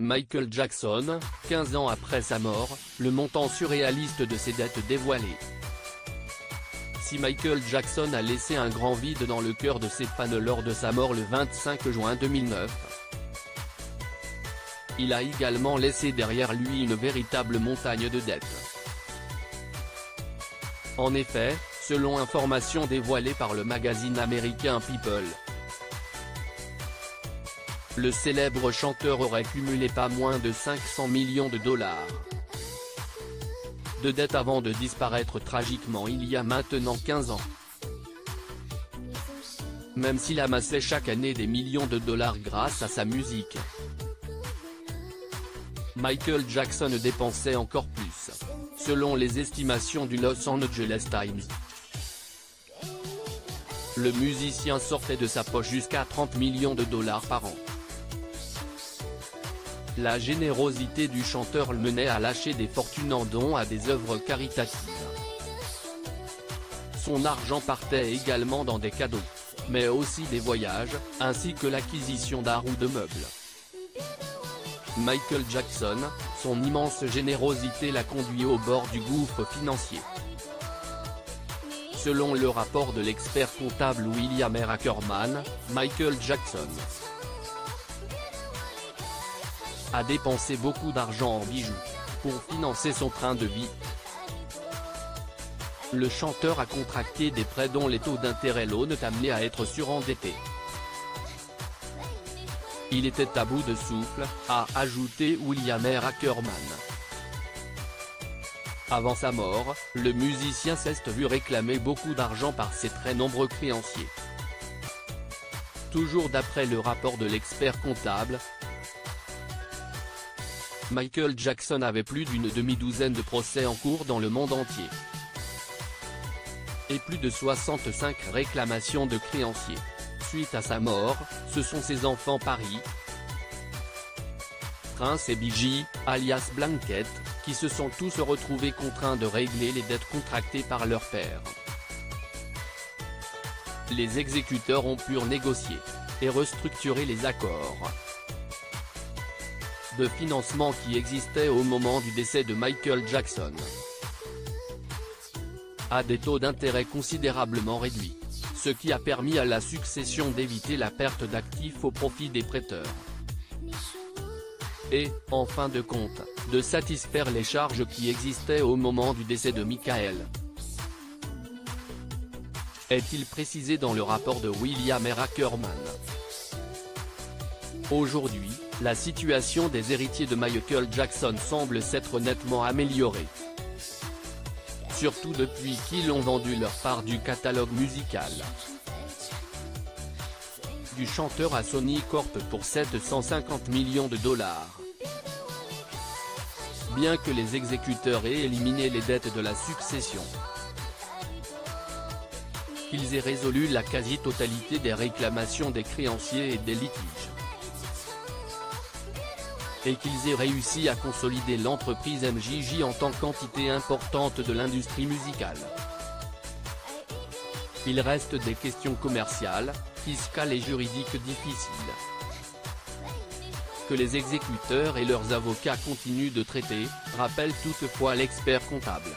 Michael Jackson, 15 ans après sa mort, le montant surréaliste de ses dettes dévoilé. Si Michael Jackson a laissé un grand vide dans le cœur de ses fans lors de sa mort le 25 juin 2009, il a également laissé derrière lui une véritable montagne de dettes. En effet, selon informations dévoilées par le magazine américain People, le célèbre chanteur aurait cumulé pas moins de 500 millions de dollars de dettes avant de disparaître tragiquement il y a maintenant 15 ans. Même s'il amassait chaque année des millions de dollars grâce à sa musique, Michael Jackson dépensait encore plus, selon les estimations du Los Angeles Times. Le musicien sortait de sa poche jusqu'à 30 millions de dollars par an. La générosité du chanteur le menait à lâcher des fortunes en dons à des œuvres caritatives. Son argent partait également dans des cadeaux, mais aussi des voyages, ainsi que l'acquisition d'art ou de meubles. Michael Jackson, son immense générosité l'a conduit au bord du gouffre financier. Selon le rapport de l'expert comptable William R. Ackerman, Michael Jackson a dépensé beaucoup d'argent en bijoux, pour financer son train de vie. Le chanteur a contracté des prêts dont les taux d'intérêt l'ont amené à être surendetté. Il était à bout de souffle, a ajouté William R. Ackerman. Avant sa mort, le musicien s'est vu réclamer beaucoup d'argent par ses très nombreux créanciers. Toujours d'après le rapport de l'expert comptable, Michael Jackson avait plus d'une demi-douzaine de procès en cours dans le monde entier, et plus de 65 réclamations de créanciers. Suite à sa mort, ce sont ses enfants Paris, Prince et Biggie, alias Blanket, qui se sont tous retrouvés contraints de régler les dettes contractées par leur père. Les exécuteurs ont pu négocier et restructurer les accords de financement qui existaient au moment du décès de Michael Jackson, à des taux d'intérêt considérablement réduits, ce qui a permis à la succession d'éviter la perte d'actifs au profit des prêteurs. Et, en fin de compte, de satisfaire les charges qui existaient au moment du décès de Michael. Est-il précisé dans le rapport de William R. Ackerman. Aujourd'hui, la situation des héritiers de Michael Jackson semble s'être nettement améliorée. Surtout depuis qu'ils ont vendu leur part du catalogue musical du chanteur à Sony Corp pour 750 millions de dollars. Bien que les exécuteurs aient éliminé les dettes de la succession, qu'ils aient résolu la quasi-totalité des réclamations des créanciers et des litiges, et qu'ils aient réussi à consolider l'entreprise MJJ en tant qu'entité importante de l'industrie musicale. Il reste des questions commerciales, fiscales et juridiques difficiles, que les exécuteurs et leurs avocats continuent de traiter, rappelle toutefois l'expert comptable.